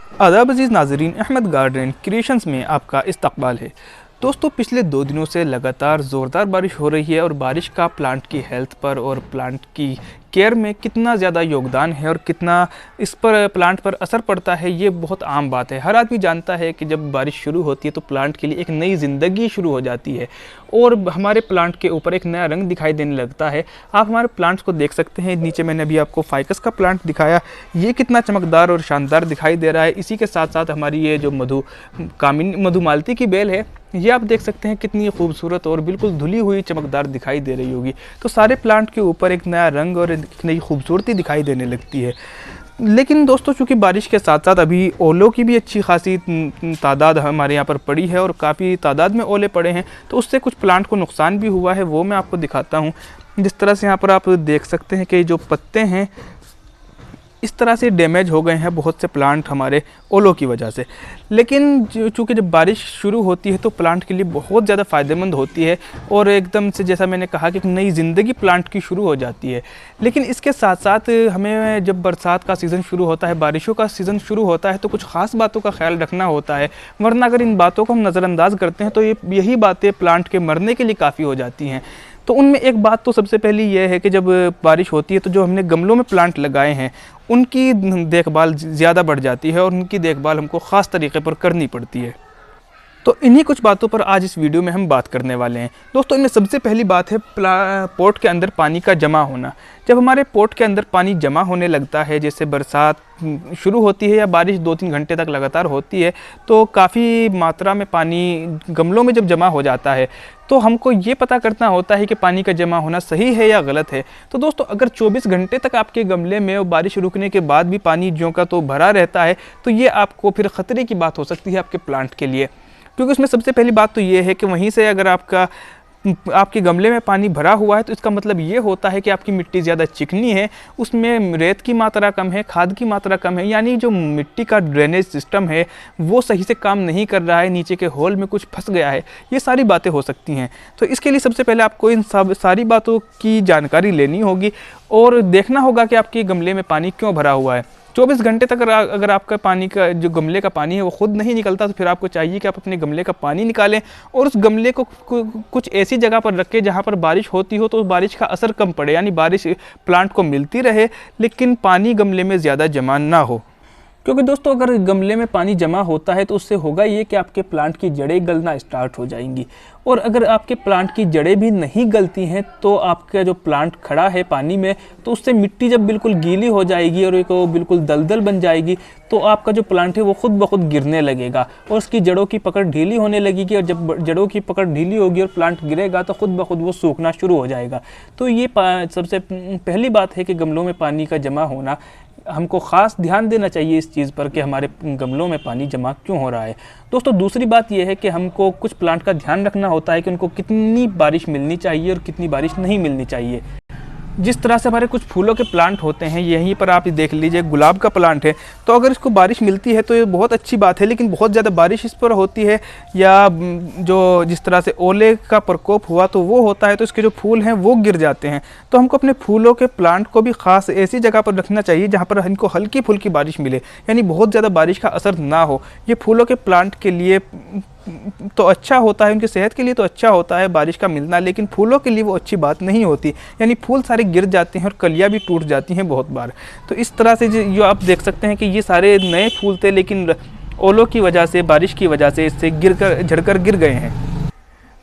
आदाब अज़ीज़ नाज़रीन, Ahmad garden creations में आपका इस्तकबाल है। दोस्तों, पिछले 2 दिनों से लगातार ज़ोरदार बारिश हो रही है और बारिश का प्लांट की हेल्थ पर और प्लांट की केयर में कितना ज़्यादा योगदान है और कितना इस पर प्लांट पर असर पड़ता है, ये बहुत आम बात है। हर आदमी जानता है कि जब बारिश शुरू होती है तो प्लांट के लिए एक नई ज़िंदगी शुरू हो जाती है और हमारे प्लांट के ऊपर एक नया रंग दिखाई देने लगता है। आप हमारे प्लांट्स को देख सकते हैं, नीचे मैंने अभी आपको फाइकस का प्लांट दिखाया, ये कितना चमकदार और शानदार दिखाई दे रहा है। इसी के साथ साथ हमारी ये जो मधुमालती की बेल है, ये आप देख सकते हैं कितनी खूबसूरत और बिल्कुल धुली हुई चमकदार दिखाई दे रही होगी। तो सारे प्लांट के ऊपर एक नया रंग और एक नई खूबसूरती दिखाई देने लगती है। लेकिन दोस्तों, चूँकि बारिश के साथ साथ अभी ओलों की भी अच्छी खासी तादाद हमारे यहाँ पर पड़ी है और काफ़ी तादाद में ओले पड़े हैं, तो उससे कुछ प्लांट को नुकसान भी हुआ है, वो मैं आपको दिखाता हूँ। जिस तरह से यहाँ पर आप देख सकते हैं कि जो पत्ते हैं इस तरह से डैमेज हो गए हैं बहुत से प्लांट हमारे ओलों की वजह से। लेकिन चूँकि जब बारिश शुरू होती है तो प्लांट के लिए बहुत ज़्यादा फ़ायदेमंद होती है और एकदम से, जैसा मैंने कहा, कि एक नई ज़िंदगी प्लांट की शुरू हो जाती है। लेकिन इसके साथ साथ हमें जब बरसात का सीज़न शुरू होता है, बारिशों का सीज़न शुरू होता है, तो कुछ ख़ास बातों का ख्याल रखना होता है, वरना अगर इन बातों को हम नज़रअंदाज करते हैं तो यही बातें प्लांट के मरने के लिए काफ़ी हो जाती हैं। तो उनमें एक बात तो सबसे पहली ये है कि जब बारिश होती है तो जो हमने गमलों में प्लांट लगाए हैं उनकी देखभाल ज़्यादा बढ़ जाती है और उनकी देखभाल हमको ख़ास तरीके पर करनी पड़ती है। तो इन्हीं कुछ बातों पर आज इस वीडियो में हम बात करने वाले हैं। दोस्तों, इनमें सबसे पहली बात है पोट के अंदर पानी का जमा होना। जब हमारे पोट के अंदर पानी जमा होने लगता है, जैसे बरसात शुरू होती है या बारिश 2-3 घंटे तक लगातार होती है, तो काफ़ी मात्रा में पानी गमलों में जब जमा हो जाता है तो हमको ये पता करना होता है कि पानी का जमा होना सही है या गलत है। तो दोस्तों, अगर 24 घंटे तक आपके गमले में और बारिश रुकने के बाद भी पानी ज्यों का तो भरा रहता है, तो ये आपको फिर ख़तरे की बात हो सकती है आपके प्लांट के लिए। क्योंकि उसमें सबसे पहली बात तो ये है कि वहीं से अगर आपके गमले में पानी भरा हुआ है तो इसका मतलब ये होता है कि आपकी मिट्टी ज़्यादा चिकनी है, उसमें रेत की मात्रा कम है, खाद की मात्रा कम है, यानी जो मिट्टी का ड्रेनेज सिस्टम है वो सही से काम नहीं कर रहा है, नीचे के होल में कुछ फंस गया है। ये सारी बातें हो सकती हैं। तो इसके लिए सबसे पहले आपको इन सारी बातों की जानकारी लेनी होगी और देखना होगा कि आपके गमले में पानी क्यों भरा हुआ है। 24 घंटे तक अगर आपका पानी का जो गमले का पानी है वो खुद नहीं निकलता, तो फिर आपको चाहिए कि आप अपने गमले का पानी निकालें और उस गमले को कुछ ऐसी जगह पर रखें जहाँ पर बारिश होती हो तो बारिश का असर कम पड़े, यानी बारिश प्लांट को मिलती रहे लेकिन पानी गमले में ज़्यादा जमा ना हो। क्योंकि दोस्तों, अगर गमले में पानी जमा होता है तो उससे होगा ये कि आपके प्लांट की जड़ें गलना स्टार्ट हो जाएंगी और अगर आपके प्लांट की जड़ें भी नहीं गलती हैं तो आपका जो प्लांट खड़ा है पानी में, तो उससे मिट्टी जब बिल्कुल गीली हो जाएगी और एक बिल्कुल दलदल बन जाएगी तो आपका जो प्लांट है वो खुद ब खुद गिरने लगेगा और उसकी जड़ों की पकड़ ढीली होने लगेगी और जब जड़ों की पकड़ ढीली होगी और प्लांट गिरेगा तो खुद ब खुद वो सूखना शुरू हो जाएगा। तो ये सबसे पहली बात है कि गमलों में पानी का जमा होना, हमको ख़ास ध्यान देना चाहिए इस चीज़ पर कि हमारे गमलों में पानी जमा क्यों हो रहा है। दोस्तों, दूसरी बात यह है कि हमको कुछ प्लांट का ध्यान रखना होता है कि उनको कितनी बारिश मिलनी चाहिए और कितनी बारिश नहीं मिलनी चाहिए। जिस तरह से हमारे कुछ फूलों के प्लांट होते हैं, यहीं पर आप देख लीजिए गुलाब का प्लांट है, तो अगर इसको बारिश मिलती है तो ये बहुत अच्छी बात है, लेकिन बहुत ज़्यादा बारिश इस पर होती है या जो जिस तरह से ओले का प्रकोप हुआ तो वो होता है तो इसके जो फूल हैं वो गिर जाते हैं। तो हमको अपने फूलों के प्लांट को भी ख़ास ऐसी जगह पर रखना चाहिए जहाँ पर इनको हल्की फुल्की बारिश मिले, यानी बहुत ज़्यादा बारिश का असर ना हो। ये फूलों के प्लांट के लिए तो अच्छा होता है, उनकी सेहत के लिए तो अच्छा होता है बारिश का मिलना, लेकिन फूलों के लिए वो अच्छी बात नहीं होती, यानी फूल सारे गिर जाते हैं और कलियां भी टूट जाती हैं बहुत बार। तो इस तरह से जो आप देख सकते हैं कि ये सारे नए फूल थे लेकिन ओलों की वजह से, बारिश की वजह से इससे झड़कर गिर गए हैं।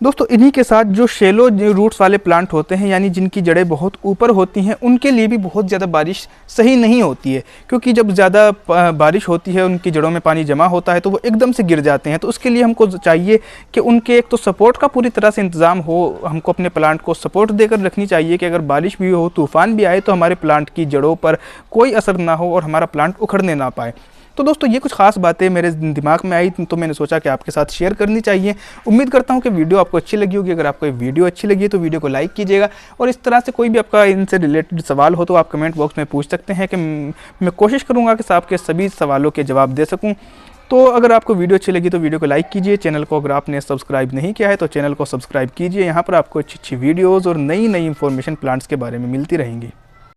दोस्तों, इन्हीं के साथ जो शैलो रूट्स वाले प्लांट होते हैं, यानी जिनकी जड़ें बहुत ऊपर होती हैं, उनके लिए भी बहुत ज़्यादा बारिश सही नहीं होती है, क्योंकि जब ज़्यादा बारिश होती है उनकी जड़ों में पानी जमा होता है तो वो एकदम से गिर जाते हैं। तो उसके लिए हमको चाहिए कि उनके एक तो सपोर्ट का पूरी तरह से इंतज़ाम हो, हमको अपने प्लांट को सपोर्ट देकर रखनी चाहिए कि अगर बारिश भी हो, तूफ़ान भी आए तो हमारे प्लांट की जड़ों पर कोई असर ना हो और हमारा प्लांट उखड़ने ना पाए। तो दोस्तों, ये कुछ खास बातें मेरे दिमाग में आई तो मैंने सोचा कि आपके साथ शेयर करनी चाहिए। उम्मीद करता हूँ कि वीडियो आपको अच्छी लगी होगी। अगर आपको ये वीडियो अच्छी लगी है तो वीडियो को लाइक कीजिएगा और इस तरह से कोई भी आपका इनसे रिलेटेड सवाल हो तो आप कमेंट बॉक्स में पूछ सकते हैं कि मैं कोशिश करूँगा कि आपके सभी सवालों के जवाब दे सकूँ। तो अगर आपको वीडियो अच्छी लगी तो वीडियो को लाइक कीजिए। चैनल को अगर आपने सब्सक्राइब नहीं किया है तो चैनल को सब्सक्राइब कीजिए। यहाँ पर आपको अच्छी अच्छी वीडियोज़ और नई नई इन्फॉर्मेशन प्लांट्स के बारे में मिलती रहेंगी।